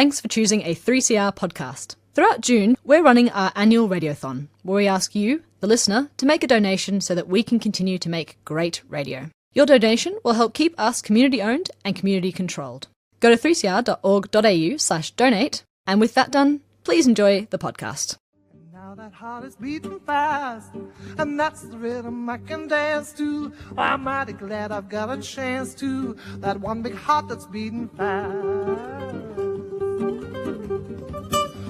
Thanks for choosing a 3CR podcast. Throughout June, we're running our annual radiothon, where we ask you, the listener, to make a donation so that we can continue to make great radio. Your donation will help keep us community-owned and community-controlled. Go to 3cr.org.au/donate, and with that done, please enjoy the podcast. Now that heart is beating fast, and that's the rhythm I can dance to. I'm mighty glad I've got a chance to. That one big heart that's beating fast.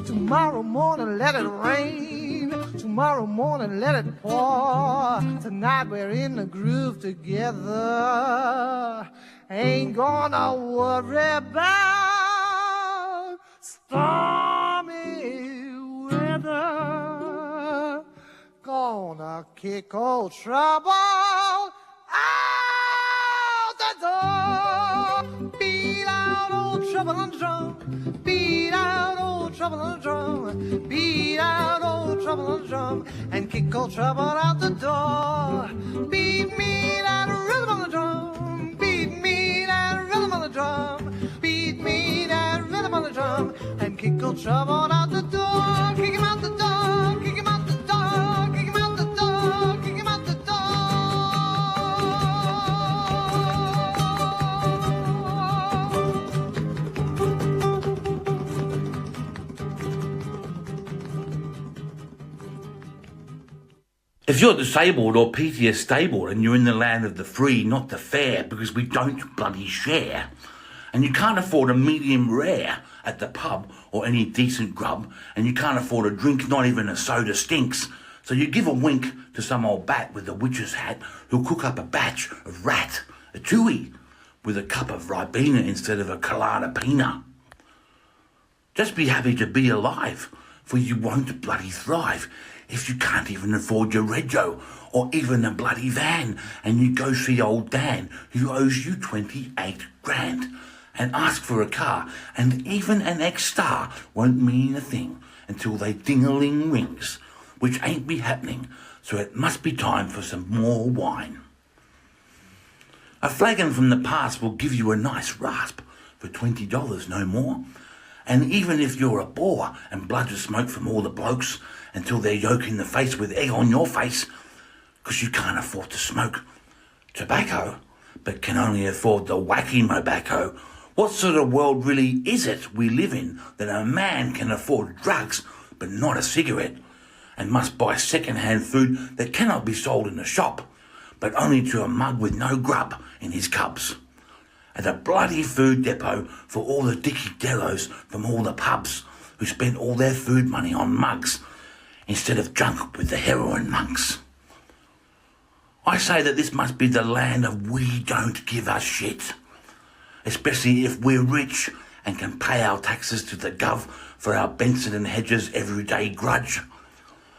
Tomorrow morning let it rain, tomorrow morning let it pour. Tonight we're in the groove together, ain't gonna worry about stormy weather. Gonna kick old trouble out the door. Beat out old trouble on the drum. Beat out old trouble on the drum. Beat out old trouble on the drum. And kick old trouble out the door. Beat me that rhythm on the drum. Beat me that rhythm on the drum. Beat me that rhythm on the drum. And kick old trouble out the door. Kick him out the door. Kick him out the door. Kick him out the door. Kick him out the door. If you're disabled or PTS stable and you're in the land of the free, not the fair, because we don't bloody share, and you can't afford a medium rare at the pub or any decent grub, and you can't afford a drink, not even a soda stinks, so you give a wink to some old bat with a witch's hat who'll cook up a batch of rat, a tui, with a cup of Ribena instead of a colada pina. Just be happy to be alive, for you won't bloody thrive if you can't even afford your rego or even a bloody van, and you go see old Dan who owes you 28 grand and ask for a car, and even an ex-star won't mean a thing until they ding-a-ling rings, which ain't be happening, so it must be time for some more wine. A flagon from the past will give you a nice rasp for $20, no more. And even if you're a bore and bludge of smoke from all the blokes until they're yoke in the face with egg on your face, 'cause you can't afford to smoke tobacco, but can only afford the wacky mobacco, what sort of world really is it we live in that a man can afford drugs but not a cigarette, and must buy second-hand food that cannot be sold in a shop, but only to a mug with no grub in his cubs? At a bloody food depot for all the dicky dellos from all the pubs who spent all their food money on mugs instead of drunk with the heroin monks. I say that this must be the land of we don't give a shit, especially if we're rich and can pay our taxes to the gov for our Benson and Hedges everyday grudge.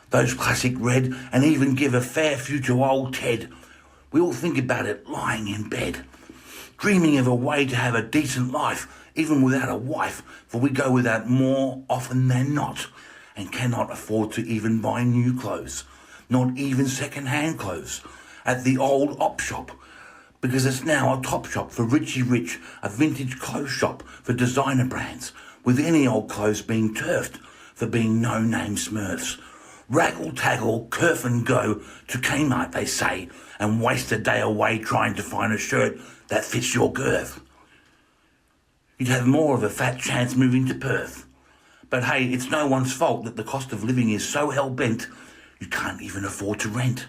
Those classic red, and even give a fair few to old Ted. We all think about it lying in bed, dreaming of a way to have a decent life, even without a wife, for we go without more often than not, and cannot afford to even buy new clothes, not even second-hand clothes, at the old op shop, because it's now a top shop for Richie Rich, a vintage clothes shop for designer brands, with any old clothes being turfed for being no-name smurfs. Raggle-taggle, curf and go to Kmart, they say, and waste a day away trying to find a shirt that fits your girth. You'd have more of a fat chance moving to Perth. But hey, it's no one's fault that the cost of living is so hell-bent you can't even afford to rent.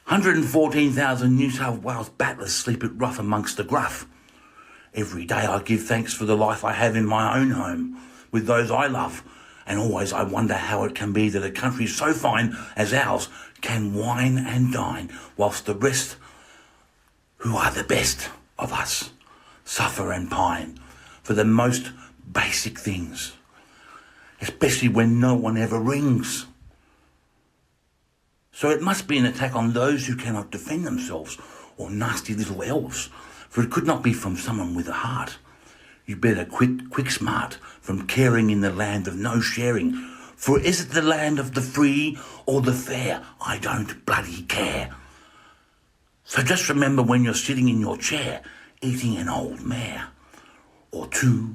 114,000 New South Wales battlers sleep at rough amongst the gruff. Every day I give thanks for the life I have in my own home, with those I love, and always I wonder how it can be that a country so fine as ours can wine and dine, whilst the rest, who are the best of us, suffer and pine for the most basic things, especially when no one ever rings. So it must be an attack on those who cannot defend themselves, or nasty little elves, for it could not be from someone with a heart. You better quit quick smart from caring in the land of no sharing, for is it the land of the free or the fair? I don't bloody care. So just remember when you're sitting in your chair, eating an old mare, 2.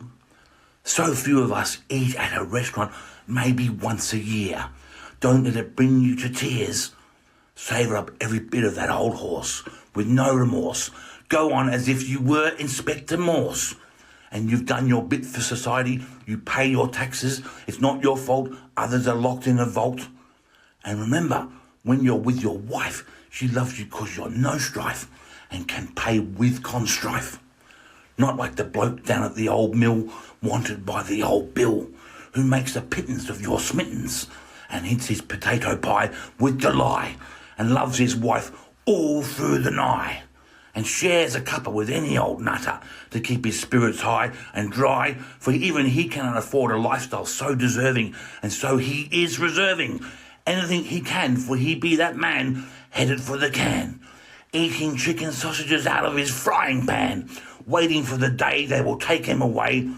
So few of us eat at a restaurant maybe once a year. Don't let it bring you to tears. Savour up every bit of that old horse with no remorse. Go on as if you were Inspector Morse. And you've done your bit for society. You pay your taxes. It's not your fault. Others are locked in a vault. And remember, when you're with your wife, she loves you 'cause you're no strife and can pay with constrife. Not like the bloke down at the old mill wanted by the old Bill, who makes a pittance of your smittens and eats his potato pie with delight and loves his wife all through the night and shares a cuppa with any old nutter to keep his spirits high and dry, for even he cannot afford a lifestyle so deserving, and so he is reserving anything he can, for he be that man headed for the can, eating chicken sausages out of his frying pan, waiting for the day they will take him away,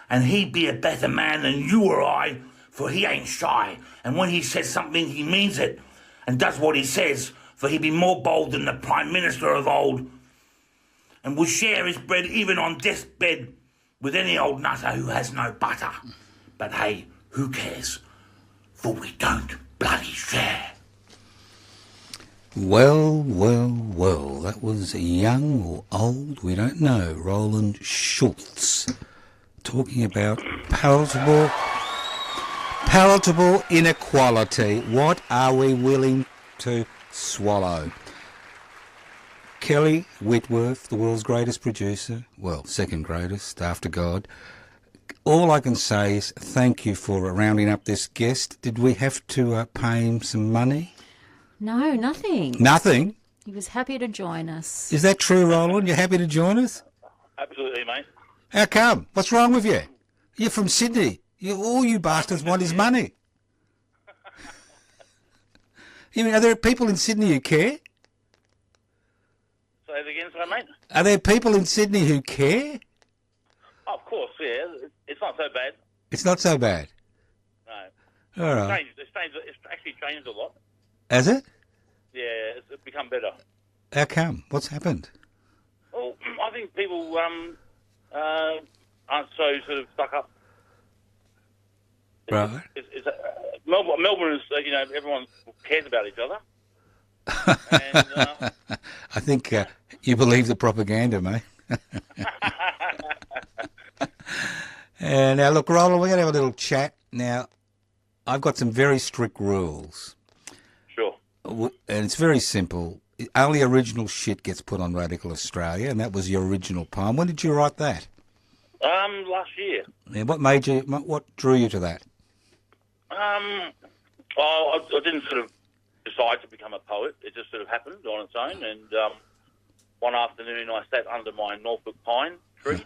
and he be a better man than you or I, for he ain't shy, and when he says something he means it, and does what he says, for he be more bold than the Prime Minister of old, and will share his bread even on death's bed with any old nutter who has no butter. But hey, who cares? For we don't bloody share. Well, that was young or old, we don't know. Rowland Schultz talking about palatable inequality. What are we willing to swallow? Kelly Whitworth, the world's greatest producer, well, second greatest after God. All I can say is thank you for rounding up this guest. Did we have to pay him some money? No, nothing. Nothing? He was happy to join us. Is that true, Rowland? You're happy to join us? Absolutely, mate. How come? What's wrong with you? You're from Sydney. All you bastards want is money. You mean, are there people in Sydney who care? Say it again, sorry, mate. Are there people in Sydney who care? Oh, of course, yeah. It's not so bad. It's not so bad. No. All right. It's actually changed a lot. Has it? Yeah, it's become better. How come? What's happened? Well, I think people aren't so sort of stuck up. Right. Melbourne is, everyone cares about each other. And, I think you believe the propaganda, mate. Now, look, Roland, we're going to have a little chat. Now, I've got some very strict rules. Sure. And it's very simple. Only original shit gets put on Radical Australia, and that was your original poem. When did you write that? Last year. Yeah, what drew you to that? I didn't sort of decide to become a poet. It just sort of happened on its own. And one afternoon I sat under my Norfolk pine tree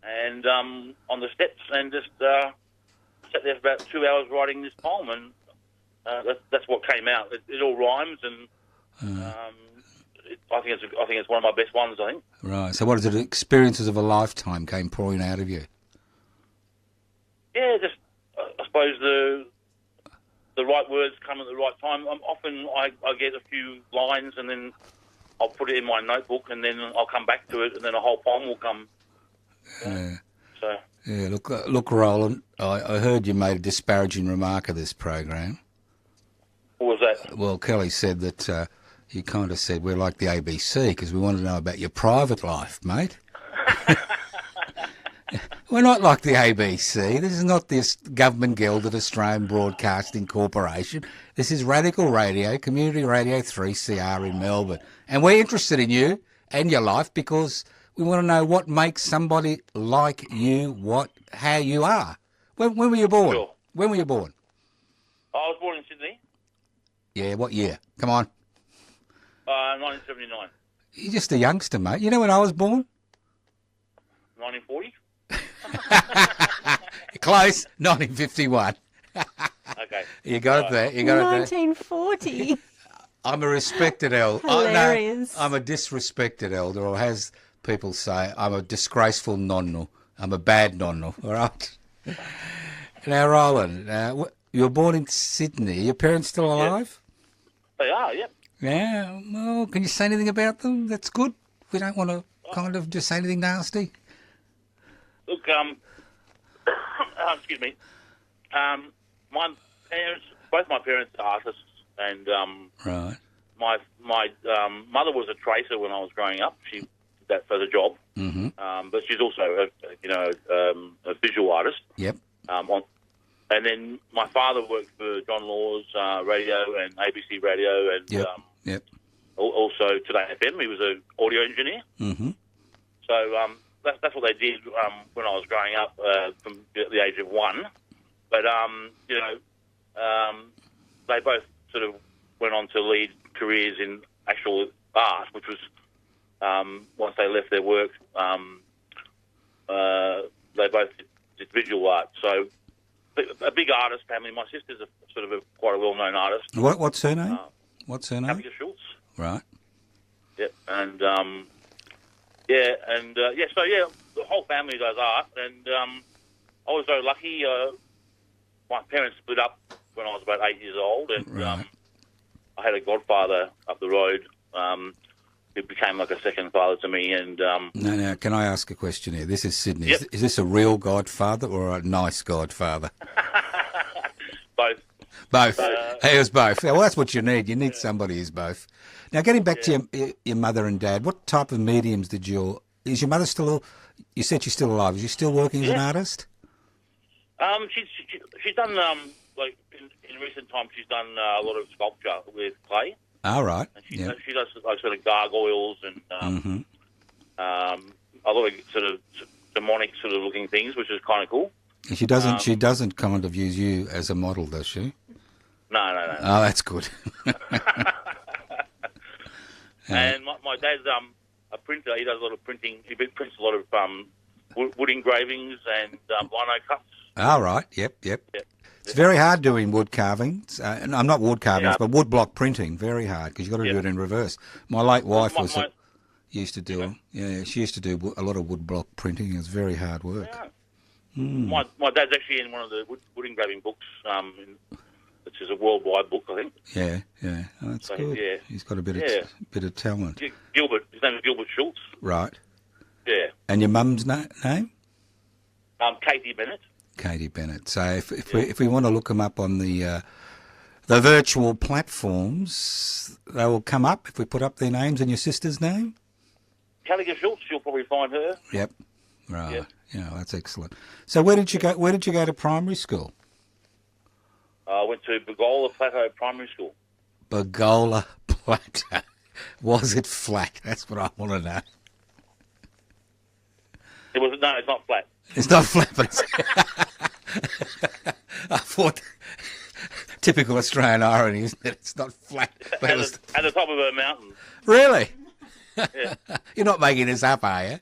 and on the steps and just sat there for about 2 hours writing this poem. And that's what came out. It all rhymes, and I think it's one of my best ones. I think. Right. So, what is it? Experiences of a lifetime came pouring out of you. Yeah, just I suppose the right words come at the right time. Often I get a few lines and then I'll put it in my notebook and then I'll come back to it and then a whole poem will come. Yeah. So. Yeah. Look, Roland. I heard you made a disparaging remark of this program. What was that? Well, Kelly said that you kind of said we're like the ABC because we want to know about your private life, mate. We're not like the ABC. This is not this government gilded Australian Broadcasting Corporation. This is Radical Radio, Community Radio 3CR in Melbourne. And we're interested in you and your life because we want to know what makes somebody like you, how you are. When were you born? Sure. When were you born? I was born in Sydney. Yeah, what year? Come on. 1979. You're just a youngster, mate. You know when I was born? 1940. Close, 1951. Okay. You got it there. You got it there. 1940. I'm a respected elder. Hilarious. I'm a disrespected elder, or as people say, I'm a disgraceful nonno. I'm a bad nonno, all right? Now, Roland, you were born in Sydney. Are your parents still alive? They are, yep. Yeah. Well, can you say anything about them? That's good. We don't want to kind of just say anything nasty. Look, excuse me. My parents, both my parents are artists, and Right. my mother was a tracer when I was growing up. She did that for the job, but she's also a visual artist. Yep. And then my father worked for John Law's radio and ABC radio, and Yep. also Today FM. He was an audio engineer. Mm-hmm. So that's what they did when I was growing up from the age of 1. But they both sort of went on to lead careers in actual art, which was once they left their work, they both did visual art. So a big artist family. My sister's quite a well-known artist. What's her name? What's her name? Rowland G Schultz. Right. Yep, and so the whole family does art, and I was very lucky. My parents split up when I was about 8 years old, and Right. I had a godfather up the road who became like a second father to me. And No, can I ask a question here? This is Sydney. Yep. Is this a real godfather or a nice godfather? both. Both. It was both. Well, that's what you need. You need somebody who's both. Now, getting back to your mother and dad, what type of mediums did is your mother still, you said she's still alive, is she still working as an artist? She's done, like, in recent times, she's done a lot of sculpture with clay. All right. And she does like sort of gargoyles and a lot of sort of demonic sort of looking things, which is kind of cool. She doesn't kind of use you as a model, does she? No. Oh, that's good. And my dad's a printer. He does a lot of printing. He prints a lot of wood engravings and lino cuts. All right. Yep. It's very hard doing wood carvings. I'm not wood carvings, but wood block printing. Very hard because you've got to do it in reverse. My late wife used to do. Yeah, she used to do a lot of wood block printing. It was very hard work. Yeah. My dad's actually in one of the wood engraving books, which is a worldwide book, I think. Yeah. Oh, that's good. Yeah. He's got a bit of talent. Gilbert. His name is Gilbert Schultz. Right. Yeah. And your mum's name? Katie Bennett. Katie Bennett. So if we want to look them up on the virtual platforms, they will come up if we put up their names and your sister's name. Callagher Schultz, you'll probably find her. Yep. Right. Yep. Yeah, that's excellent. So where did you go? Where did you go to primary school? I went to Bagola Plateau Primary School. Bagola Plateau. Was it flat? That's what I want to know. It's not flat. It's not flat, but it's... I thought... Typical Australian irony, isn't it? It's not flat. But At the top of a mountain. Really? Yeah. You're not making this up, are you?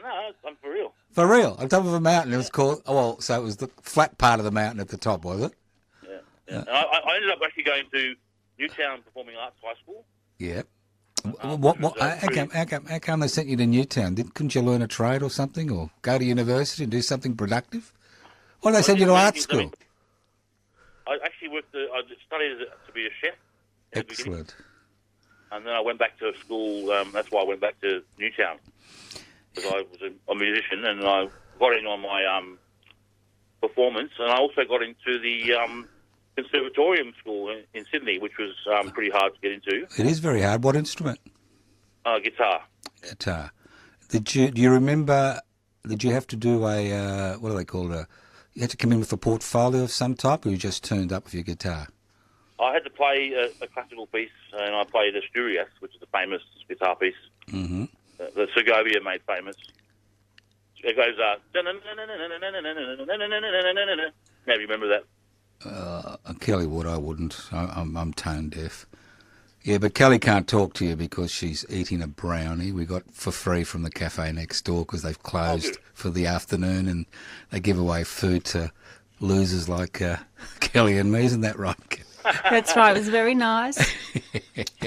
No, I'm for real. For real? On top of a mountain, it was called... so it was the flat part of the mountain at the top, was it? Yeah. And I ended up actually going to Newtown Performing Arts High School. Yeah. How come they sent you to Newtown? Couldn't you learn a trade or something, or go to university and do something productive? Why did they send you to art school? I actually I studied to be a chef. Excellent. And then I went back to school. That's why I went back to Newtown, because I was a musician, and I got in on my performance, and I also got into the Conservatorium School in Sydney, which was pretty hard to get into. It is very hard. What instrument? Guitar. Guitar. Do you remember? Did you have to do a what do they call it? You had to come in with a portfolio of some type, or you just turned up with your guitar? I had to play a classical piece, and I played Asturias, which is a famous guitar piece that Segovia made famous. It goes, maybe you remember that? Kelly would, I wouldn't. I'm tone deaf. Yeah, but Kelly can't talk to you because she's eating a brownie we got for free from the cafe next door because they've closed for the afternoon, and they give away food to losers like Kelly and me. Isn't that right, Kelly? That's right. It was very nice.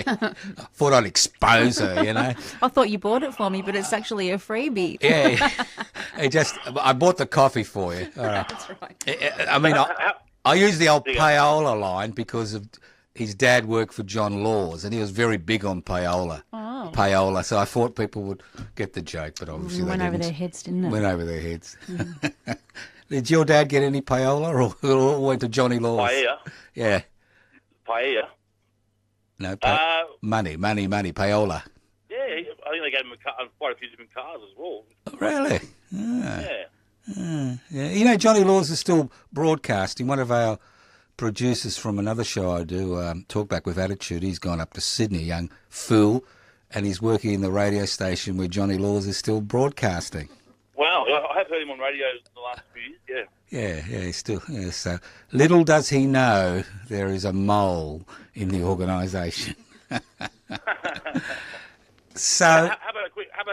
I thought I'd expose her, you know. I thought you bought it for me, but it's actually a freebie. Yeah. I bought the coffee for you. All right. That's right. I mean, I use the old payola line because of his dad worked for John Laws, and he was very big on payola. Oh. Oh. payola. So I thought people would get the joke, but obviously they Went over didn't. their heads, didn't it? Went over their heads. Did your dad get any payola, or it all went to Johnny Laws? Paella. Yeah. Paella. No, money, payola. Yeah, I think they gave him quite a few different cars as well. Oh, really? Ah. Yeah. Yeah. You know, Johnny Laws is still broadcasting. One of our producers from another show I do, Talkback with Attitude, he's gone up to Sydney, young fool, and he's working in the radio station where Johnny Laws is still broadcasting. Wow, I have heard him on radio in the last few years, Yeah, he's still. Yeah, so little does he know there is a mole in the organisation. So, How about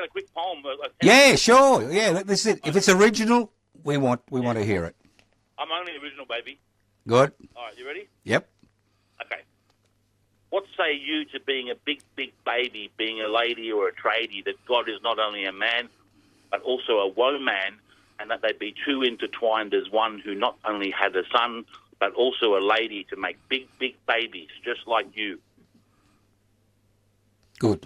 a quick poem? yeah, sure. Yeah, this is it. If it's original, we want to hear it. I'm only original, baby. Good. All right, you ready? Yep. Okay. What say you to being a big, big baby, being a lady or a tradie, that God is not only a man, but also a woman, and that they be two intertwined as one, who not only had a son, but also a lady, to make big, big babies, just like you. Good.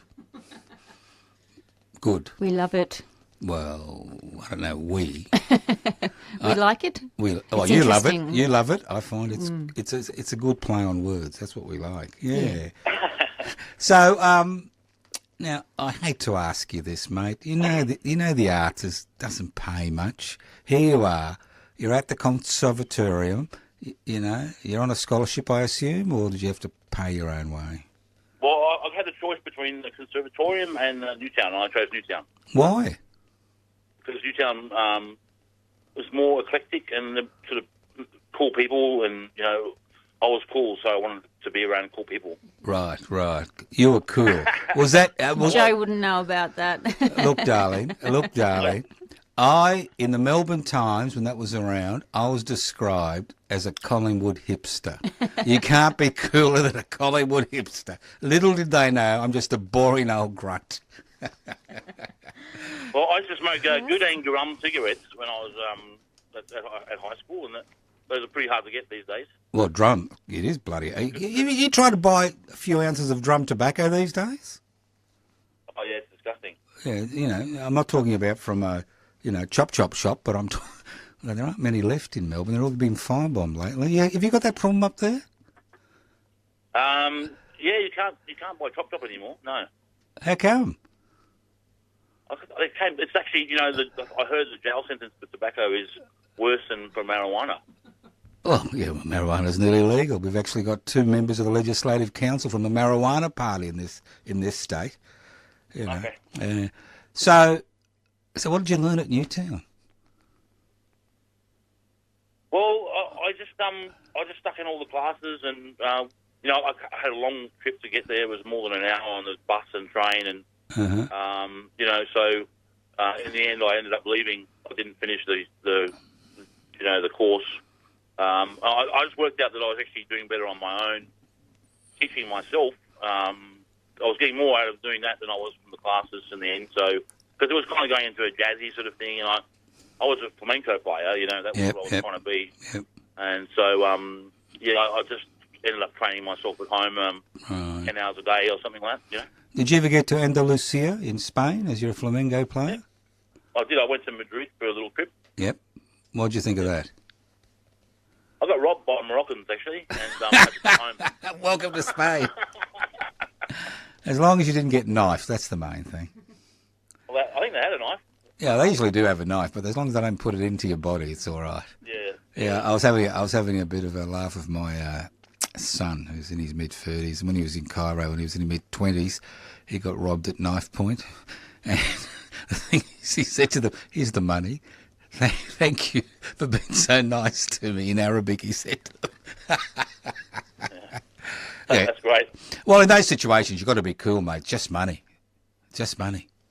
Good. We love it. Well, I don't know. We Like it. you It's love it. interesting. You love it. I find it's a good play on words. That's what we like. Yeah. So now I hate to ask you this, mate. You know the arts doesn't pay much. Here you are. You're at the conservatorium. You know you're on a scholarship, I assume, or did you have to pay your own way? Well, I've had a choice between the Conservatorium and Newtown, and I chose Newtown. Why? Because Newtown was more eclectic and sort of cool people, and, you know, I was cool, so I wanted to be around cool people. Right. You were cool. Was that... Joe wouldn't know about that. Look, darling. In the Melbourne Times, when that was around, I was described as a Collingwood hipster. You can't be cooler than a Collingwood hipster. Little did they know, I'm just a boring old grunt. Well, I used to smoke good and gum cigarettes when I was at high school, and those are pretty hard to get these days. Well, drum, it is bloody... You try to buy a few ounces of drum tobacco these days? Oh, yeah, it's disgusting. Yeah, you know, I'm not talking about from a, chop shop, but I'm talking... Well, there aren't many left in Melbourne. They're all been firebombed lately. Yeah, have you got that problem up there? Yeah, you can't buy Chop anymore. No. How come? It's actually, I heard the jail sentence for tobacco is worse than for marijuana. Oh, yeah, well, marijuana's nearly legal. We've actually got 2 members of the Legislative Council from the Marijuana Party in this state. Okay. So what did you learn at Newtown? Well, I just stuck in all the classes, and I had a long trip to get there. It was more than an hour on the bus and train, and so in the end, I ended up leaving. I didn't finish the course. I just worked out that I was actually doing better on my own, teaching myself. I was getting more out of doing that than I was from the classes in the end. So, because it was kind of going into a jazzy sort of thing, and I was a flamenco player, that was what I was trying to be. Yep. And so, I just ended up training myself at home 10 hours a day or something like that, Did you ever get to Andalusia in Spain as you're a flamenco player? Yep. I did. I went to Madrid for a little trip. Yep. What did you think of that? I got robbed by Moroccans, actually, and I had to come home. Welcome to Spain. As long as you didn't get knifed, that's the main thing. Well, I think they had a knife. Yeah, they usually do have a knife, but as long as they don't put it into your body, it's all right. Yeah. Yeah, I was having a bit of a laugh with my son, who's in his mid-30s. When he was in Cairo, when he was in his mid-20s, he got robbed at knife point. And the thing is, he said to them, "Here's the money. Thank you for being so nice to me," in Arabic, he said to them. Yeah. That's great. Well, in those situations, you've got to be cool, mate. Just money,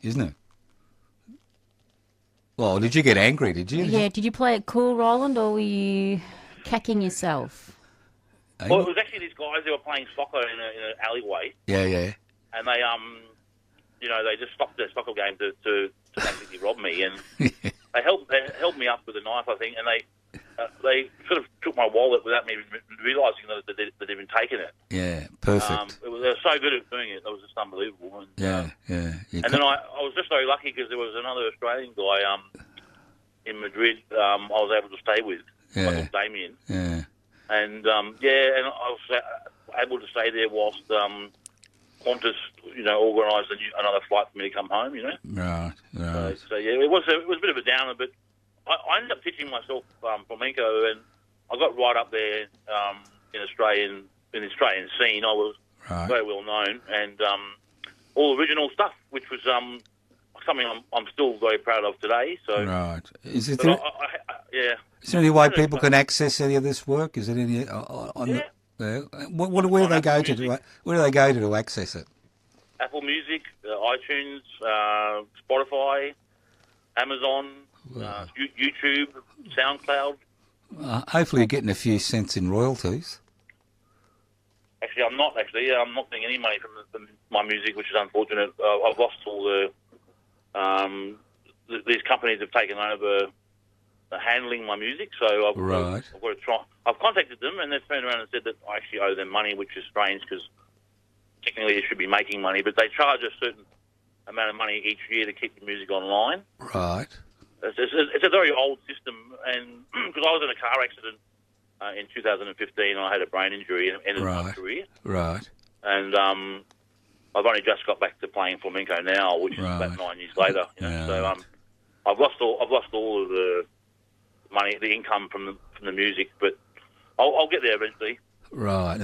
isn't it? Well, did you get angry, did you? Yeah, did you play it cool, Roland, or were you cacking yourself? Well, it was actually these guys who were playing soccer in an alleyway. Yeah. And they, they just stopped their soccer game to basically rob me, and they held me up with a knife, I think, and they sort of took my wallet without me even realising that they'd even taken it. Yeah, perfect. They were so good at doing it; it was just unbelievable. And, yeah. And then I was just very lucky because there was another Australian guy in Madrid. I was able to stay with, like Damien. Yeah. And and I was able to stay there whilst Qantas, organised another flight for me to come home. Right. So it was a bit of a downer, but I ended up teaching myself flamenco, and I got right up there in the Australian scene. I was very well known, and all original stuff, which was something I'm still very proud of today. So right, is there any way people can access any of this work? Is it any on where do they go to? Where do they go to access it? Apple Music, iTunes, Spotify, Amazon, YouTube, SoundCloud. Hopefully you're getting a few cents in royalties. Actually, I'm not. I'm not getting any money from my music, which is unfortunate. I've lost all these companies have taken over handling my music, so I've got to try. I've contacted them, and they've turned around and said that I actually owe them money, which is strange because technically it should be making money, but they charge a certain amount of money each year to keep the music online. Right. It's a very old system, and because I was in a car accident in 2015, I had a brain injury and ended my career. Right. And I've only just got back to playing flamenco now, which is about 9 years later. So I've lost all of the money, the income from the music, but I'll get there eventually. Right.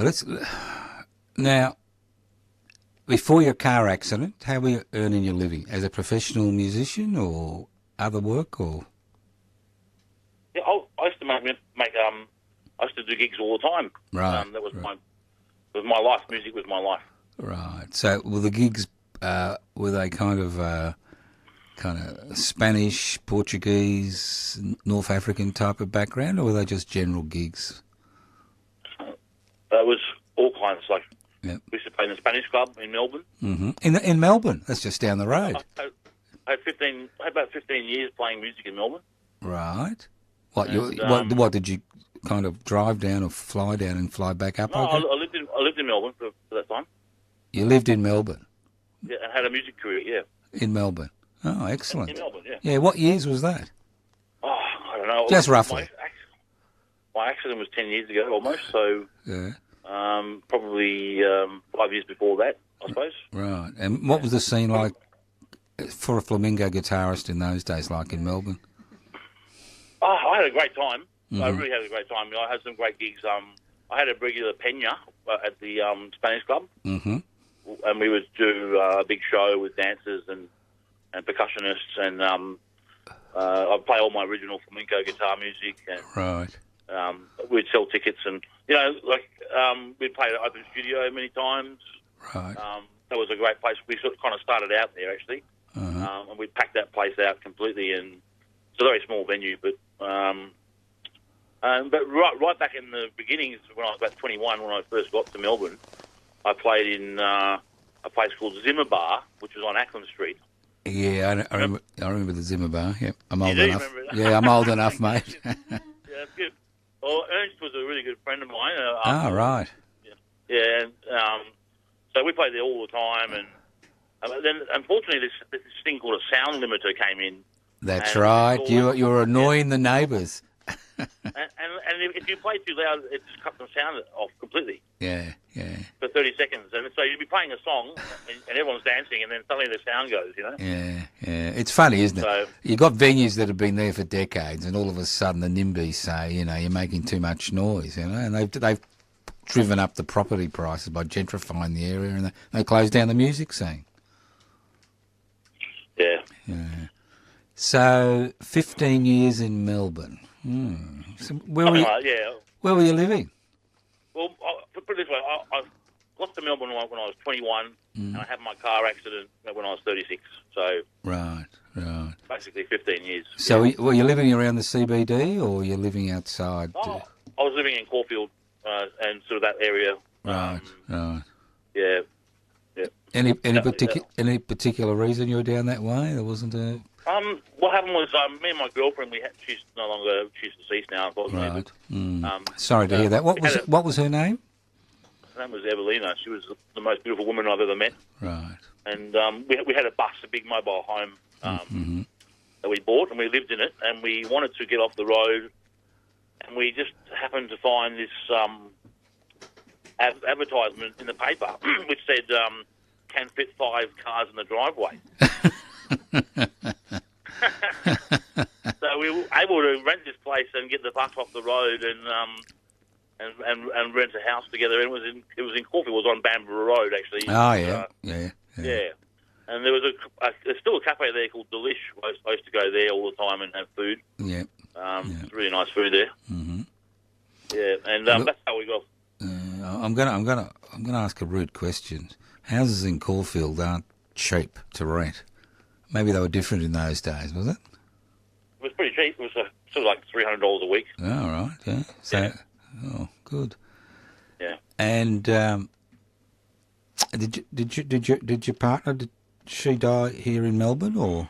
Now, before your car accident, how were you earning your living? As a professional musician or other work, or? Yeah, I used to I used to do gigs all the time. Right. That was my life. Music was my life. Right. So were the gigs were they kind of Spanish, Portuguese, North African type of background, or were they just general gigs? It was all kinds. Like we used to play in the Spanish club in Melbourne. Mm-hmm. In Melbourne, that's just down the road. I had about 15 years playing music in Melbourne. Right. What did you kind of drive down or fly down and fly back up? No, I lived in Melbourne for that time. You lived in Melbourne? Yeah, and had a music career, yeah. In Melbourne? Oh, excellent. In Melbourne, yeah. Yeah, what years was that? Oh, I don't know. Just roughly. My accident was 10 years ago, almost, so probably 5 years before that, I suppose. Right. And what was the scene like for a flamenco guitarist in those days, like in Melbourne? Oh, I had a great time. I really had a great time. I had some great gigs. I had a regular peña at the Spanish club, and we would do a big show with dancers and percussionists, and I'd play all my original flamenco guitar music. And, we'd sell tickets, and we'd play at an open studio many times. Right. That was a great place. We sort of kind of started out there actually, and we packed that place out completely. And it's a very small venue, but right back in the beginnings, when I was about 21, when I first got to Melbourne, I played in a place called Zimmer Bar, which was on Ackland Street. Yeah, I remember the Zimmer Bar. Yeah, I'm old enough. enough. Remember that? Yeah, I'm old enough, mate. Yeah, good. Well, Ernst was a really good friend of mine. Right. Yeah, and so we played there all the time, and then unfortunately this thing called a sound limiter came in. That's right. You were annoying the neighbours. And if you play too loud, it just cuts the sound off completely. Yeah. For 30 seconds. And so you'd be playing a song, and everyone's dancing, and then suddenly the sound goes, Yeah. It's funny, isn't it? So, You've got venues that have been there for decades, and all of a sudden the NIMBYs say, you're making too much noise, and they've driven up the property prices by gentrifying the area, and they closed down the music scene. Yeah. So, 15 years in Melbourne. So where were you living? Well, put it this way, I got to Melbourne when I was 21, and I had my car accident when I was 36. So Right. basically 15 years. So were you living around the CBD, or were you living outside? I was living in Caulfield and sort of that area. Right. Yeah. Any particular reason you were down that way? There wasn't a... What happened was me and my girlfriend, she's no longer, she's deceased now, unfortunately. Right. Sorry to hear that. What was her name? Her name was Evelina. She was the most beautiful woman I've ever met. Right. And we had a bus, a big mobile home that we bought, and we lived in it, and we wanted to get off the road, and we just happened to find this advertisement in the paper which said, can fit 5 cars in the driveway. So we were able to rent this place and get the bus off the road and rent a house together. And it was in Caulfield. It was on Bamborough Road, actually. Oh, yeah. Yeah. And there was there's still a cafe there called Tinglish. I used to go there all the time and have food. Yeah. It's really nice food there. Mm-hmm. Yeah, and that's how we got. I'm gonna ask a rude question. Houses in Caulfield aren't cheap to rent. Maybe they were different in those days, was it? It was pretty cheap. It was sort of like $300 a week. Oh, right. Yeah. So, yeah. Oh, good. Yeah. And did your partner? Did she die here in Melbourne or?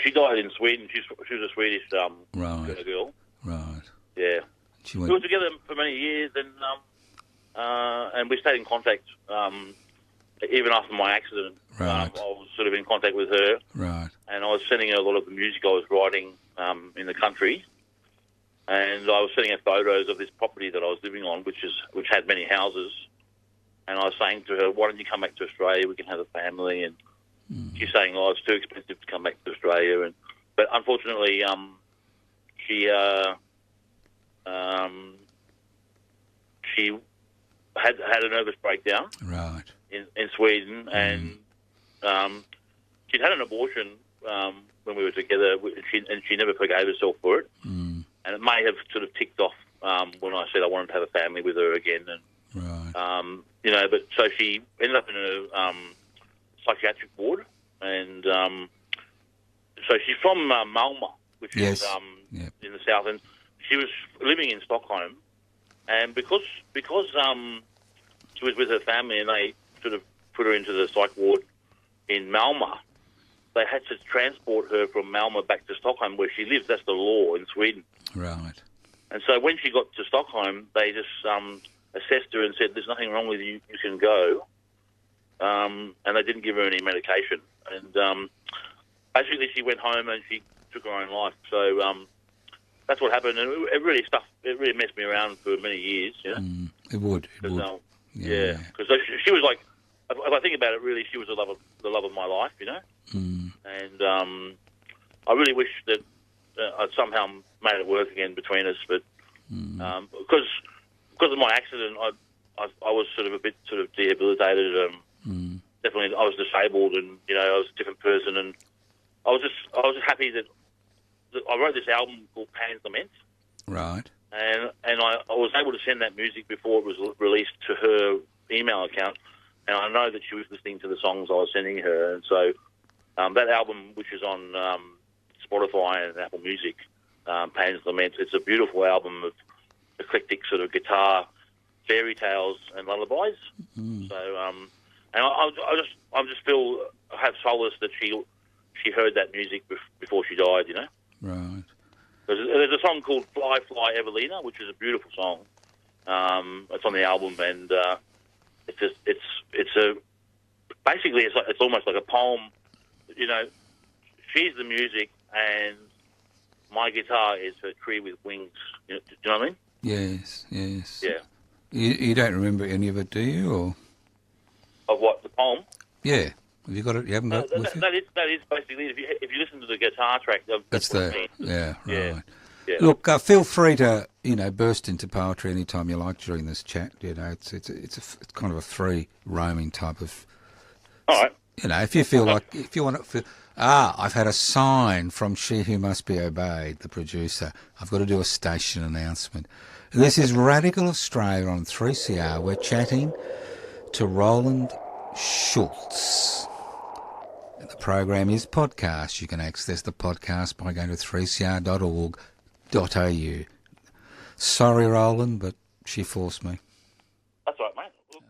She died in Sweden. She was a Swedish girl. Right. Yeah. We were together for many years, and we stayed in contact even after my accident. Right. I was sort of in contact with her. Right. And I was sending her a lot of the music I was writing in the country. And I was sending her photos of this property that I was living on, which had many houses. And I was saying to her, why don't you come back to Australia? We can have a family. And she's saying, oh, it's too expensive to come back to Australia. But unfortunately, she had a nervous breakdown. Right. In Sweden, and she'd had an abortion when we were together, and she never forgave herself for it. And it may have sort of ticked off when I said I wanted to have a family with her again. And right. But so she ended up in a psychiatric ward, and so she's from Malmö, which is in the south, and she was living in Stockholm, and because she was with her family, and they sort of put her into the psych ward in Malmö, they had to transport her from Malmö back to Stockholm, where she lives. That's the law in Sweden. Right. And so when she got to Stockholm, they just assessed her and said, there's nothing wrong with you, you can go. And they didn't give her any medication. And basically she went home and she took her own life. So that's what happened. And it really messed me around for many years. You know? It would. Yeah. Because she was like, if I think about it, really, she was the love of my life, you know. And I really wish that I'd somehow made it work again between us, but because of my accident, I was sort of a bit debilitated. Definitely, I was disabled, and I was a different person, and I was just happy that I wrote this album called Pan's Lament. Right. And I was able to send that music before it was released to her email account. And I know that she was listening to the songs I was sending her. And so that album, which is on Spotify and Apple Music, Pan's Lament, it's a beautiful album of eclectic sort of guitar, fairy tales and lullabies. So, and I just feel, I have solace that she heard that music before she died, you know? Right. There's a song called Fly, Fly, Evelina, which is a beautiful song. It's on the album, and basically it's almost like a poem. She's the music, and my guitar is her tree with wings. Do you know what I mean? Yes. Yeah. You don't remember any of it, do you? Or of what, the poem? Yeah. Have you got it? You haven't got it with you? That is basically, if you listen to the guitar track, that's what it means. Yeah, right. Yeah. Look, feel free to burst into poetry anytime you like during this chat. It's kind of a free roaming type of. All right. If you feel like if you want to feel. I've had a sign from She Who Must Be Obeyed, the producer. I've got to do a station announcement. This is Radical Australia on 3CR. We're chatting to Rowland Schultz. The program is podcast. You can access the podcast by going to 3cr.org.au. Sorry, Rowland, but she forced me. That's all right, mate.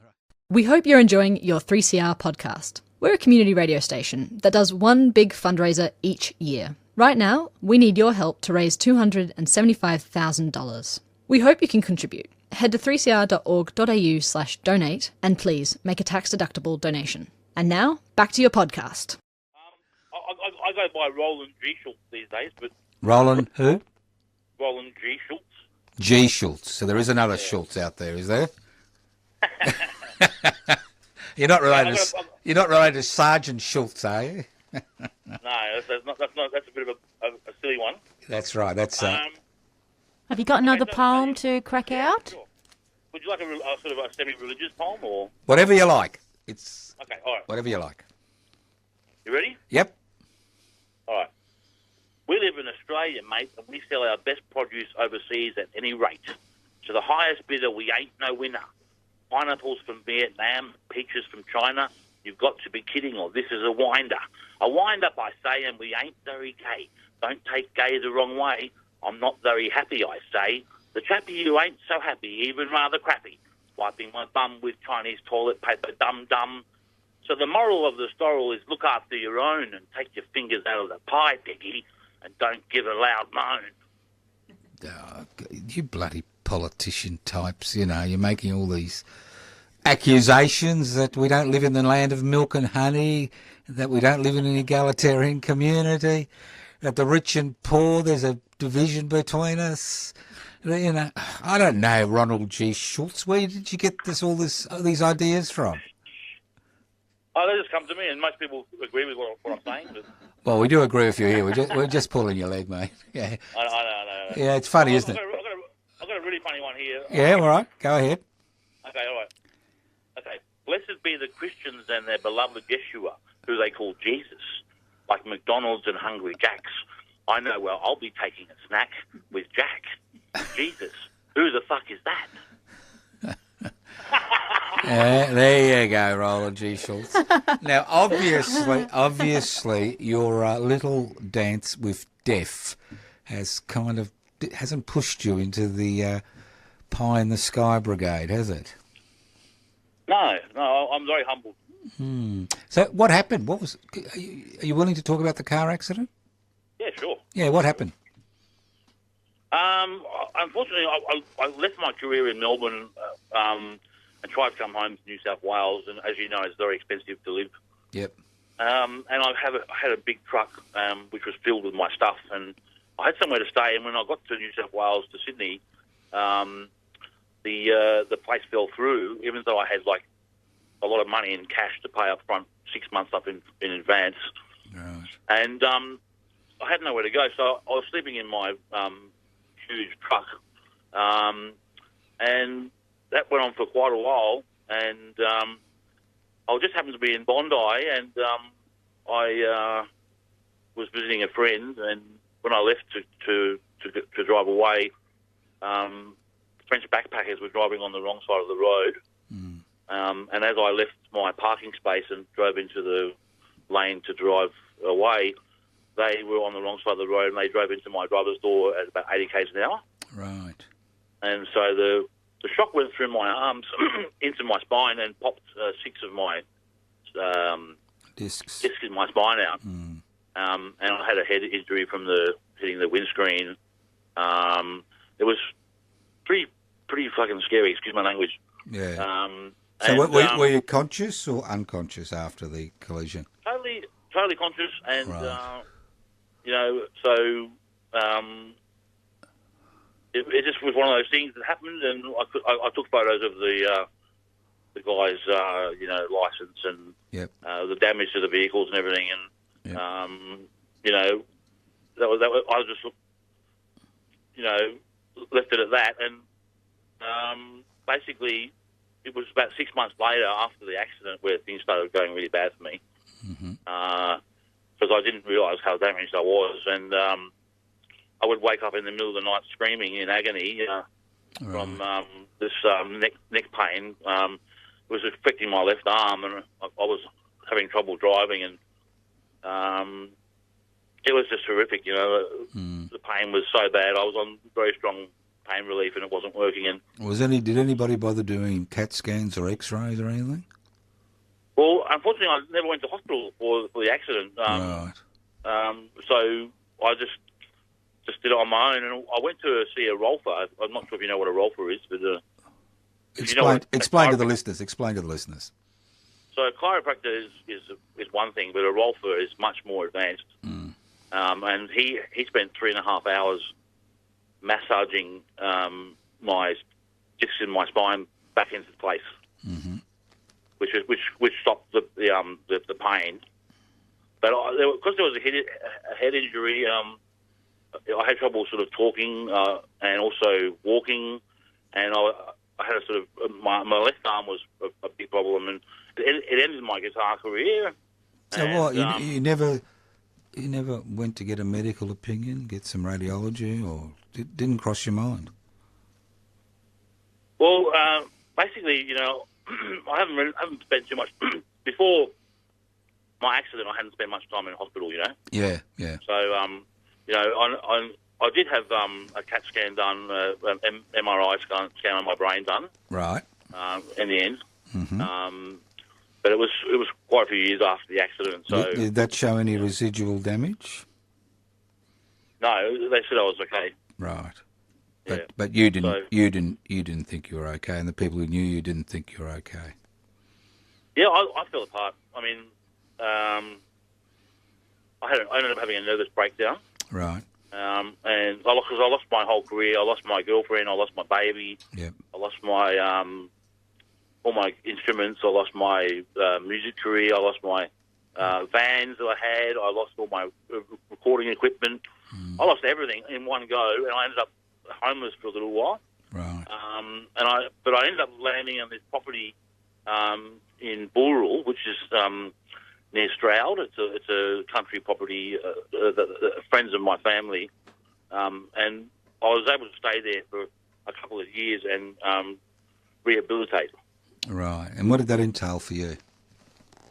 We hope you're enjoying your 3CR podcast. We're a community radio station that does one big fundraiser each year. Right now, we need your help to raise $275,000. We hope you can contribute. Head to 3cr.org.au/donate and please make a tax-deductible donation. And now, back to your podcast. I go by Rowland G Schultz these days, but Rowland who? Rowland G Schultz. G Schultz. So there is another Schultz out there, is there? You're not related to Sergeant Schultz, are you? No, that's a bit of a silly one. That's right. That's Have you got another poem to crack out? Sure. Would you like a sort of a semi-religious poem, or whatever you like. It's okay? All right. Whatever you like. You ready? Yep. All right. We live in Australia, mate, and we sell our best produce overseas at any rate. To the highest bidder, we ain't no winner. Pineapples from Vietnam, peaches from China. You've got to be kidding, or this is a winder. A wind-up, I say, and we ain't very gay. Don't take gay the wrong way. I'm not very happy, I say. The chappy who ain't so happy, even rather crappy. Wiping my bum with Chinese toilet paper, dum-dum. So the moral of the story is look after your own and take your fingers out of the pie, Peggy, and don't give a loud moan. Oh, you bloody politician types, you know, you're making all these accusations that we don't live in the land of milk and honey, that we don't live in an egalitarian community, that the rich and poor, there's a division between us. You know, I don't know, Ronald G. Schultz. Where did you get all these ideas from? Oh, they just come to me, and most people agree with what I'm saying. But Well, we do agree with you here. We're just pulling your leg, mate. Yeah. I know. Yeah, it's funny, isn't it? I've got a really funny one here. Yeah, all right. Go ahead. Okay, all right. Okay. Blessed be the Christians and their beloved Yeshua, who they call Jesus, like McDonald's and Hungry Jack's. I know, well, I'll be taking a snack with Jack. Jesus, who the fuck is that? There you go, Rowland G. Schultz. Now, obviously, your little dance with death hasn't pushed you into the pie in the sky brigade, has it? No, I'm very humbled. So, what happened? Are you willing to talk about the car accident? Yeah, sure. Yeah, what happened? Unfortunately, I left my career in Melbourne and tried to come home to New South Wales, and as you know, it's very expensive to live. Yep. And I had a big truck which was filled with my stuff, and I had somewhere to stay. And when I got to New South Wales to Sydney, the place fell through, even though I had like a lot of money in cash to pay up front 6 months up in advance. Right. And I had nowhere to go, so I was sleeping in my huge truck, and that went on for quite a while. And I just happened to be in Bondi, and I was visiting a friend. And when I left to drive away, French backpackers were driving on the wrong side of the road. And as I left my parking space and drove into the lane to drive away, they were on the wrong side of the road, and they drove into my driver's door at about 80 k's an hour. Right. And so the shock went through my arms into my spine and popped 6 of my discs in my spine out. And I had a head injury from hitting the windscreen. It was pretty fucking scary. Excuse my language. Yeah. So were you conscious or unconscious after the collision? Totally conscious, and right. So it just was one of those things that happened, and I took photos of the guy's license and the damage to the vehicles and everything, and that was I just left it at that, and basically it was about 6 months later after the accident where things started going really bad for me. Because I didn't realise how damaged I was, and I would wake up in the middle of the night screaming in agony from this neck pain. It was affecting my left arm, and I was having trouble driving, and it was just horrific. The pain was so bad. I was on very strong pain relief, and it wasn't working. And did anybody bother doing CAT scans or X-rays or anything? Well, unfortunately, I never went to hospital for the accident. Right. So I just did it on my own, and I went to see a rolfer. I'm not sure if you know what a rolfer is, but Explain to the listeners. Explain to the listeners. So a chiropractor is one thing, but a rolfer is much more advanced. And he spent 3.5 hours massaging my discs in my spine back into place, which stopped the pain. But because there was a head injury, I had trouble sort of talking and also walking, and I had a sort of my left arm was a big problem, and it ended my guitar career. So what? You never went to get a medical opinion, get some radiology, or it didn't cross your mind? Well, basically, I haven't spent too much before my accident. I hadn't spent much time in hospital. Yeah. So, I did have a CAT scan done, an MRI scan on my brain done. Right. In the end, but it was quite a few years after the accident. So did that show any residual damage? No, they said I was okay. Right. Yeah. But you didn't think you were okay, and the people who knew you didn't think you were okay. Yeah, I fell apart. I mean, I ended up having a nervous breakdown. Right. And I lost my whole career. I lost my girlfriend. I lost my baby. Yep. I lost my all my instruments. I lost my music career. I lost my vans that I had. I lost all my recording equipment. I lost everything in one go, and I ended up homeless for a little while. Right. But I ended up landing on this property in Booral, which is near Stroud. It's a country property. Friends of my family, and I was able to stay there for a couple of years and rehabilitate. Right. And what did that entail for you?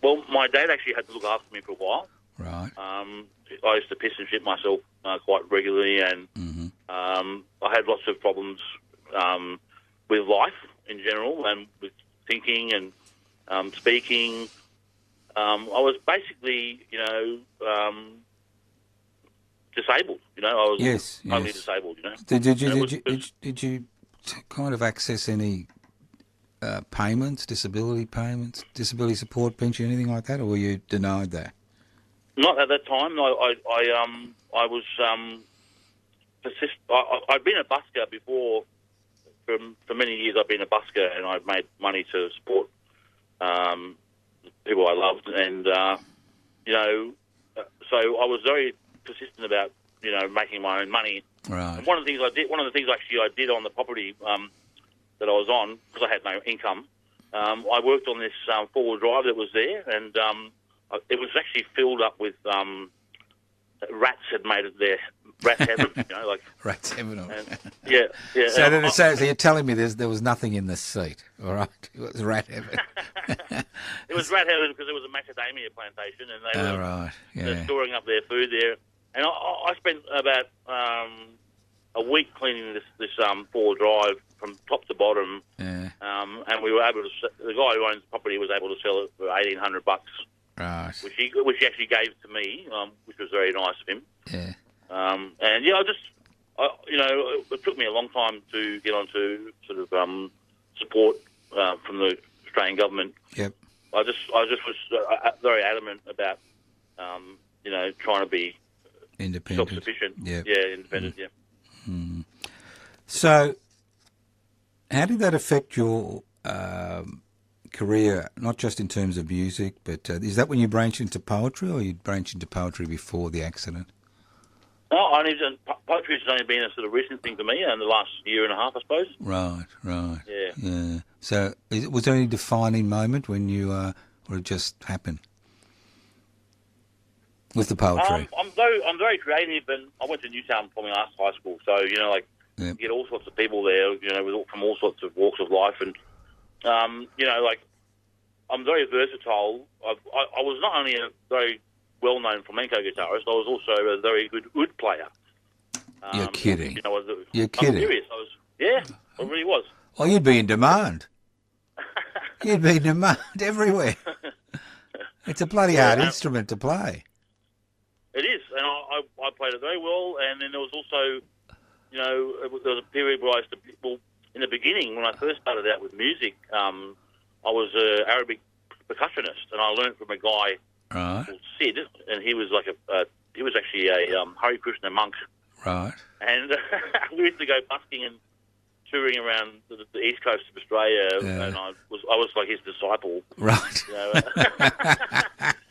Well, my dad actually had to look after me for a while. Right. I used to piss and shit myself quite regularly, and I had lots of problems with life in general and with thinking and speaking. I was basically, disabled. I was totally disabled. Did you kind of access any payments, disability support, pension, anything like that, or were you denied that? Not at that time. I was persist. I'd been a busker before. For many years, I've been a busker, and I've made money to support people I loved, and so I was very persistent about making my own money. Right. And one of the things I did on the property that I was on, because I had no income, I worked on this four-wheel drive that was there, and it was actually filled up with rats had made it there. Rat heaven, Rats heaven. Yeah. So you're telling me there was nothing in the seat, all right? It was rat heaven. It was rat heaven because it was a macadamia plantation, and they were storing up their food there. And I spent about a week cleaning this four-wheel drive from top to bottom. Yeah. And we were able to. The guy who owns the property was able to sell it for $1,800. Right. Which he actually gave to me, which was very nice of him. Yeah. It took me a long time to get onto sort of support from the Australian government. Yep. I just was very adamant about, trying to be independent, self-sufficient. Yep. Yeah, independent. Yeah. Mm. So, how did that affect your career? Not just in terms of music, but is that when you branched into poetry, or you branched into poetry before the accident? No, poetry has only been a sort of recent thing for me in the last year and a half, I suppose. Right. Yeah. So, was there any defining moment when you, or it just happened with the poetry? I'm very creative, and I went to Newtown Performing Arts High School, so you get all sorts of people there, from all sorts of walks of life, and I'm very versatile. I was not only a very well-known flamenco guitarist, I was also a very good oud player. You're kidding. You're kidding. I'm serious. I really was. Oh, you'd be in demand. You'd be in demand everywhere. It's a bloody hard instrument to play. It is, and I played it very well. And then there was also, there was a period where I used to, in the beginning, when I first started out with music, I was an Arabic percussionist, and I learned from a guy called Sid, and he was like he was actually a Hare Krishna monk. Right. And we used to go busking and touring around the east coast of Australia, and I was like his disciple. Right.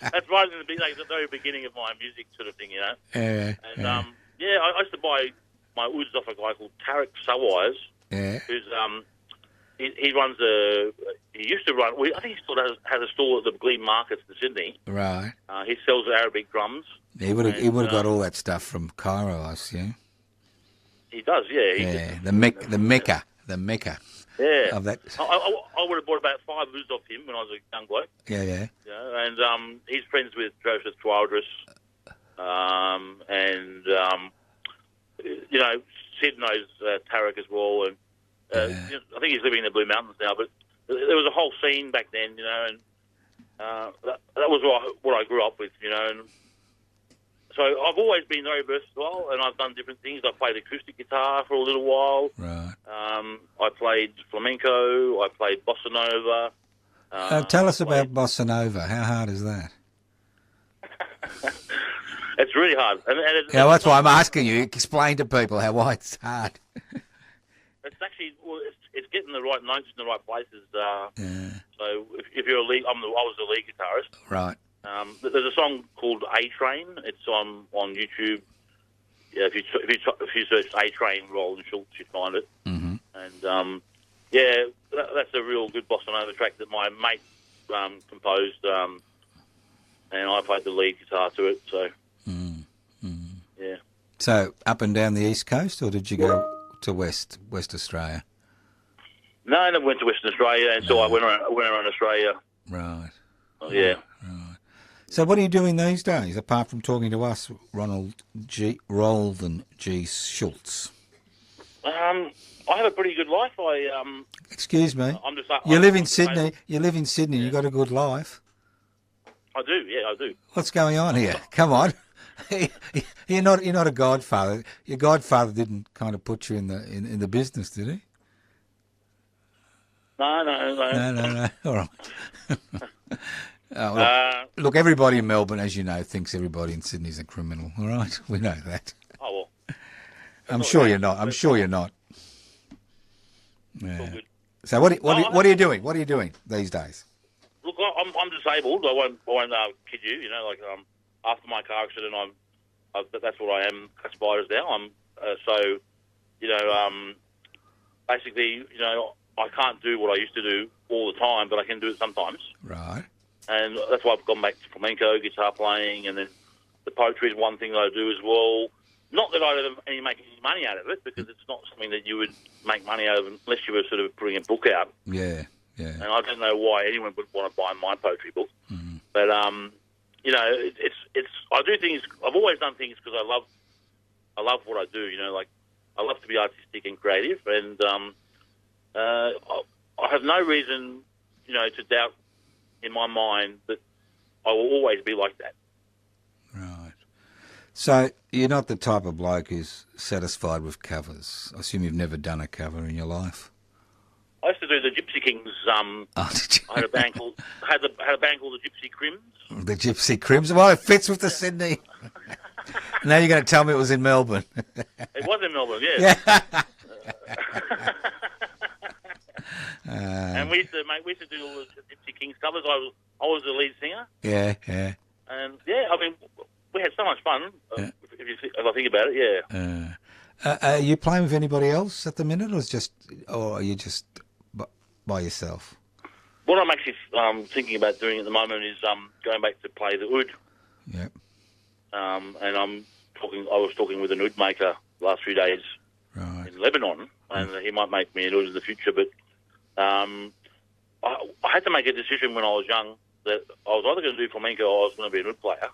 That's right in the very beginning of my music sort of thing, And I used to buy my ouds off a guy called Tarek Sawais, who's he runs he used to run. I think he still has a stall at the Glebe Markets in Sydney. Right. He sells Arabic drums. He would have got all that stuff from Cairo, I assume. He does, yeah. The Mecca. Yeah. Of that. I would have bought about 5 ouds off him when I was a young bloke. Yeah. And he's friends with Joseph Twildress, and Sid knows Tarek as well, and I think he's living in the Blue Mountains now. But there was a whole scene back then, and that was what I grew up with, and so I've always been very versatile, and I've done different things. I played acoustic guitar for a little while. Right. I played flamenco. I played bossa nova. Tell us about bossa nova. How hard is that? It's really hard. And that's why I'm asking you. Explain to people why it's hard. It's actually it's getting the right notes in the right places. So if you're a lead, I was a lead guitarist. Right. There's a song called A Train. It's on YouTube. Yeah, if you search A Train Rowland Schultz, you find it. Mm-hmm. And that's a real good bossa nova track that my mate composed, and I played the lead guitar to it. So yeah. So up and down the east coast, or did you go to West Australia? No, I never went to Western Australia, and so I went around Australia. Right. Yeah. Right. So what are you doing these days, apart from talking to us, Rowland G Schultz? I have a pretty good life. Excuse me. You live in Sydney. You live in Sydney. Yeah. You got a good life. I do. Yeah, I do. What's going on here? Come on. You're not a godfather. Your godfather didn't kind of put you in the business, did he? No. All right. Look, everybody in Melbourne, as you know, thinks everybody in Sydney's a criminal. All right, we know that. Oh well. I'm sure you're not. Yeah. So what are you doing? What are you doing these days? Look, I'm disabled. I won't kid you. After my car accident, that's what I am classified as now. I'm basically, I can't do what I used to do all the time, but I can do it sometimes. Right. And that's why I've gone back to flamenco, guitar playing, and then the poetry is one thing that I do as well. Not that I don't make any money out of it, because it's not something that you would make money out of unless you were sort of putting a book out. Yeah. And I don't know why anyone would want to buy my poetry book. Mm-hmm. But, it's I do things, I've always done things because I love what I do, I love to be artistic and creative, and I have no reason, to doubt in my mind that I will always be like that. Right. So you're not the type of bloke who's satisfied with covers. I assume you've never done a cover in your life. I used to do the Gypsy Kings. Did you? I had a band called the Gypsy Crims. The Gypsy Crims. Well, it fits with the Sydney. Now you're going to tell me it was in Melbourne. It was in Melbourne, yeah. And we used to do all the Gypsy Kings covers. I was the lead singer. Yeah. And we had so much fun. If I think about it, yeah. Are you playing with anybody else at the minute, or are you just by yourself? What I'm actually thinking about doing at the moment is going back to play the oud. Yep. And I was talking with an oud maker last few days in Lebanon, and he might make me an oud in the future. But I had to make a decision when I was young that I was either going to do flamenco or I was going to be an oud player.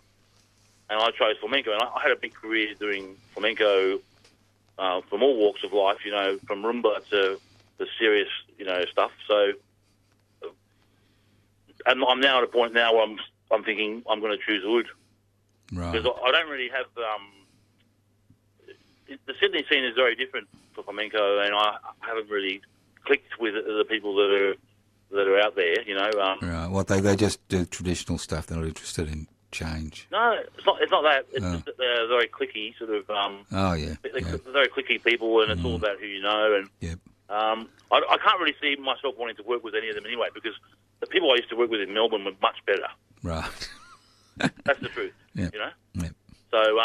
And I chose flamenco, and I had a big career doing flamenco from all walks of life, from rumba to the serious, stuff. So, and I'm now at a point now where I'm I'm thinking I'm going to choose wood. Right. Because I don't really have... the Sydney scene is very different for flamenco, and I haven't really clicked with the people that are out there, you know. Right. What, they just do traditional stuff? They're not interested in change? No, it's not that. It's just that they're very cliquey, sort of... oh, yeah. They're very cliquey people, and it's all about who you know. And Yep. I can't really see myself wanting to work with any of them anyway, because the people I used to work with in Melbourne were much better. Right. That's the truth, Yep. you know? Yep. So,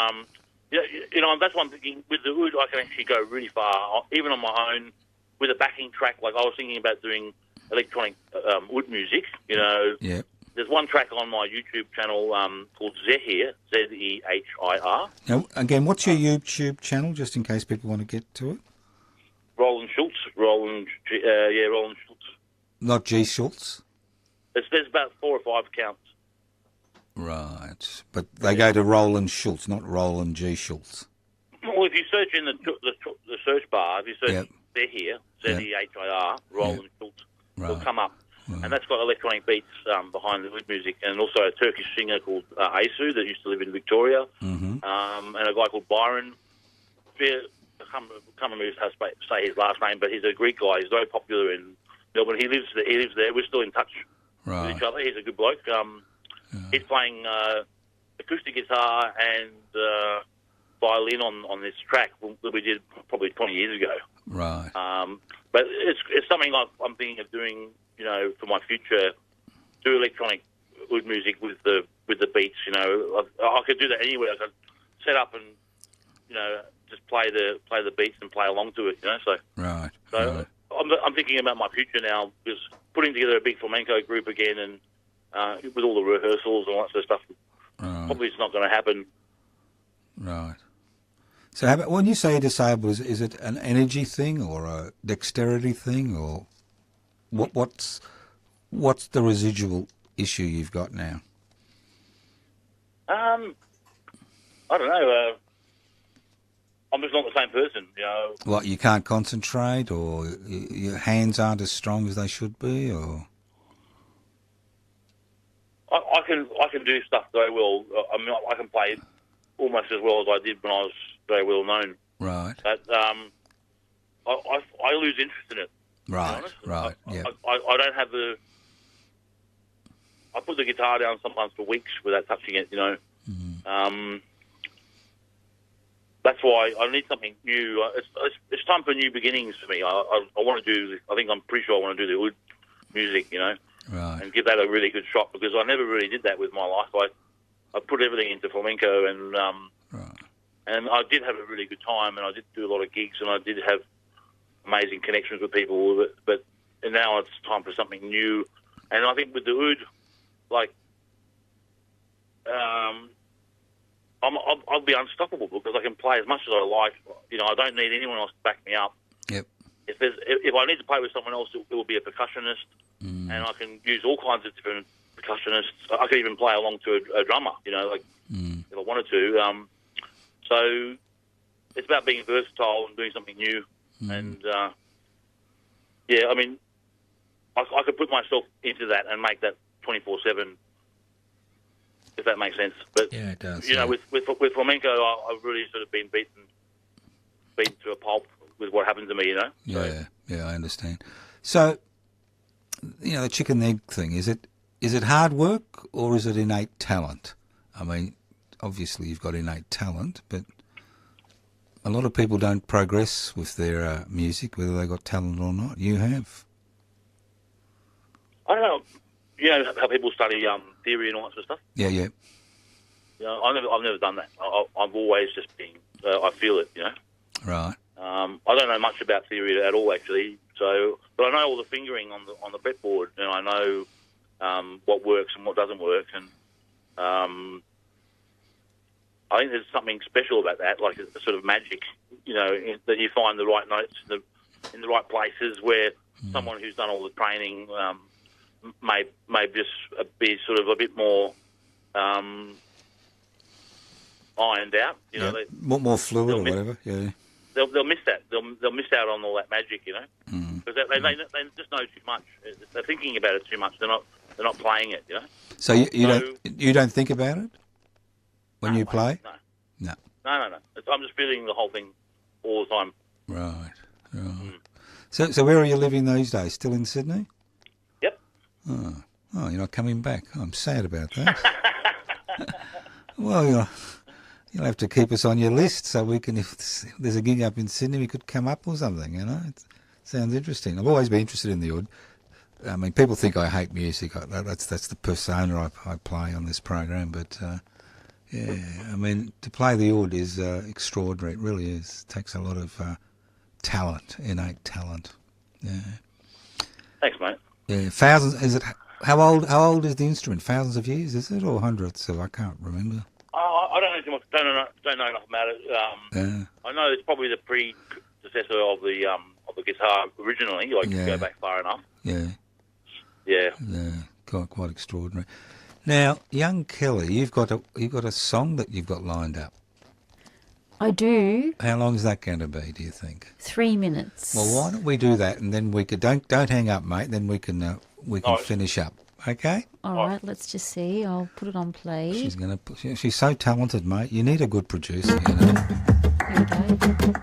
you know, that's what I'm thinking. With the oud, I can actually go really far, even on my own, with a backing track. Like, I was thinking about doing electronic oud music, you know. Yep. There's one track on my YouTube channel called Zehir, Zehir. Now, again, what's your YouTube channel, just in case people want to get to it? Rowland Schultz. Rowland Schultz. Not G Schultz? There's about 4 or 5 accounts. Right. But they go to Rowland Schultz, not Rowland G Schultz. Well, if you search in the search bar, if you search Zehir, Zehir, Rowland Schultz, it'll come up. Right. And that's got electronic beats behind the wood music, and also a Turkish singer called Asu that used to live in Victoria, and a guy called Byron. I can't remember how to say his last name, but he's a Greek guy. He's very popular in Melbourne. He lives there. We're still in touch with each other. He's a good bloke. He's playing acoustic guitar and violin on this track that we did probably 20 years ago. Right. But it's something I'm thinking of doing, you know, for my future. Do electronic oud music with the beats. You know, I could do that anywhere. I could set up and, you know, just play the beats and play along to it. You know, so right. I'm thinking about my future now, because putting together a big flamenco group again and with all the rehearsals and all that sort of stuff, probably it's not going to happen. Right. So how about, when you say disabled, is it an energy thing or a dexterity thing, or what's the residual issue you've got now? I don't know. I'm just not the same person, you know. What, you can't concentrate, or your hands aren't as strong as they should be, or? I can do stuff very well. I mean, I can play almost as well as I did when I was very well known. Right. But I lose interest in it. Right. Right. Yeah. I don't have the. I put the guitar down sometimes for weeks without touching it. You know. Mm-hmm. That's why I need something new. It's time for new beginnings for me. I want to do. I think I'm pretty sure I want to do the oud music. You know. Right. And give that a really good shot, because I never really did that with my life. I put everything into flamenco, and and I did have a really good time, and I did do a lot of gigs, and I did have amazing connections with people. But now it's time for something new, and I think with the oud, like, I'll be unstoppable, because I can play as much as I like. You know, I don't need anyone else to back me up. Yep. If I need to play with someone else, it will be a percussionist. And I can use all kinds of different percussionists. I could even play along to a drummer, you know, like if I wanted to. So it's about being versatile and doing something new. And, yeah, I mean, I could put myself into that and make that 24/7, if that makes sense. But, yeah, it does. You know, with flamenco, I've really sort of been beaten to a pulp with what happened to me, you know? Yeah, yeah, I understand. So, you know, the chicken and egg thing, is it hard work, or is it innate talent? I mean, obviously you've got innate talent, but a lot of people don't progress with their music, whether they got talent or not. You have. I don't know. You know how people study theory and all that sort of stuff? Yeah, yeah. You know, I've never done that. I've always just been, I feel it, you know? Right. I don't know much about theory at all, actually. So, but I know all the fingering on the fretboard, and I know what works and what doesn't work, and I think there's something special about that, like a sort of magic, you know, that you find the right notes in the right places, where someone who's done all the training may just be sort of a bit more ironed out, you know. More fluid or whatever, yeah. They'll miss that. They'll miss out on all that magic, you know, because they just know too much. They're thinking about it too much. They're not they're not playing it, you know. So you don't think about it when you play? No. No. I'm just feeling the whole thing all the time. Right. So where are you living these days? Still in Sydney? Yep. Oh, you're not coming back. I'm sad about that. Well, you'll have to keep us on your list so we can, if there's a gig up in Sydney, we could come up or something, you know. It sounds interesting. I've always been interested in the oud. I mean, people think I hate music. That's the persona I play on this program. But, yeah, I mean, to play the oud is extraordinary. It really is. It takes a lot of talent, innate talent. Yeah. Thanks, mate. Yeah, thousands. Is it? How old is the instrument? Thousands of years, is it, or hundreds? So I can't remember. I don't know too much. Don't know enough about it. I know it's probably the predecessor of the guitar originally. Like, you go back far enough. Yeah. Yeah. Quite extraordinary. Now, young Kelly, you've got a song that you've got lined up. I do. How long is that going to be, do you think? 3 minutes. Well, why don't we do that, and then we could don't hang up, mate. Then we can finish up. Okay. All right. Let's just see. I'll put it on play. She's so talented, mate. You need a good producer, you know. Here we go.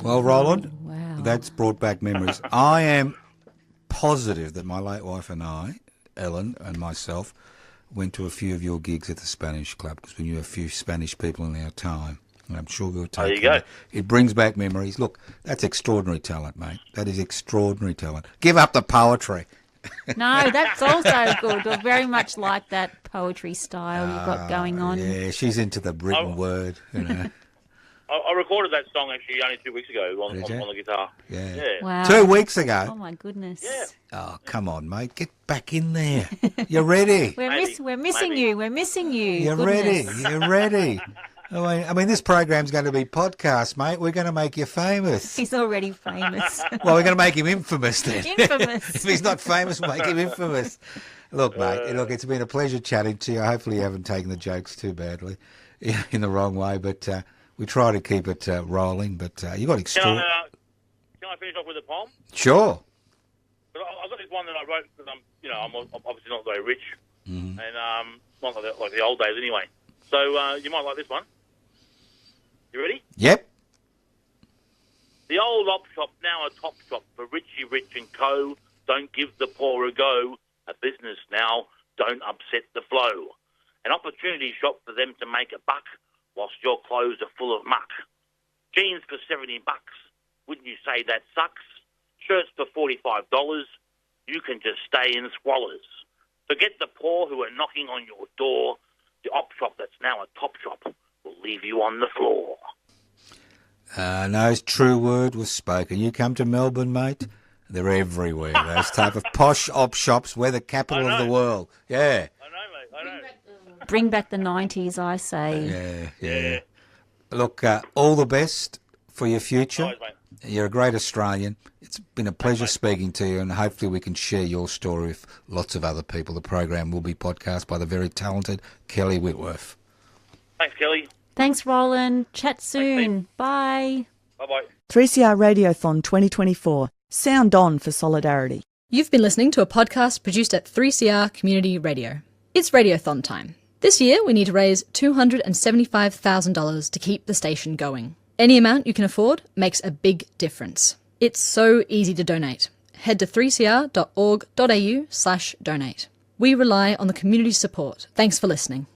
Well, Rowland, wow. That's brought back memories. I am positive that my late wife and I, Ellen and myself, went to a few of your gigs at the Spanish Club because we knew a few Spanish people in our time. And I'm sure we'll take There you go. It brings back memories. Look, that's extraordinary talent, mate. That is extraordinary talent. Give up the poetry. No, that's also good. I very much like that poetry style you've got going on. Yeah, she's into the written word, you know. I recorded that song actually only 2 weeks ago on the guitar. Yeah. Wow. 2 weeks ago. Oh, my goodness. Yeah. Oh, come on, mate. Get back in there. You're ready. We're missing you. We're missing you. You're Goodness. ready. You're ready. I mean, this program's going to be podcast, mate. We're going to make you famous. He's already famous. Well, we're going to make him infamous then. Infamous. If he's not famous, we'll make him infamous. Look, mate, look, it's been a pleasure chatting to you. Hopefully you haven't taken the jokes too badly in the wrong way, but we try to keep it rolling. But you got Can I finish off with a poem? Sure. But I've got this one that I wrote because I'm obviously not very rich, and not like the old days anyway. So you might like this one. You ready? Yep. The old op shop, now a top shop for Richie Rich and Co. Don't give the poor a go. A business now, don't upset the flow. An opportunity shop for them to make a buck whilst your clothes are full of muck. Jeans for $70. Wouldn't you say that sucks? Shirts for $45. You can just stay in squalors. Forget the poor who are knocking on your door. The op shop that's now a top shop will leave you on the floor. No true word was spoken. You come to Melbourne, mate, they're everywhere. Those type of posh op shops. We're the capital of the world. Yeah. I know, mate. Bring back the 90s, I say. Yeah. Look, all the best for your future. Always, mate. You're a great Australian. It's been a pleasure speaking to you, and hopefully we can share your story with lots of other people. The program will be podcast by the very talented Kelly Whitworth. Thanks, Kelly. Thanks, Roland. Chat soon. Bye. Bye-bye. 3CR Radiothon 2024. Sound on for solidarity. You've been listening to a podcast produced at 3CR Community Radio. It's Radiothon time. This year, we need to raise $275,000 to keep the station going. Any amount you can afford makes a big difference. It's so easy to donate. Head to 3cr.org.au/donate. We rely on the community's support. Thanks for listening.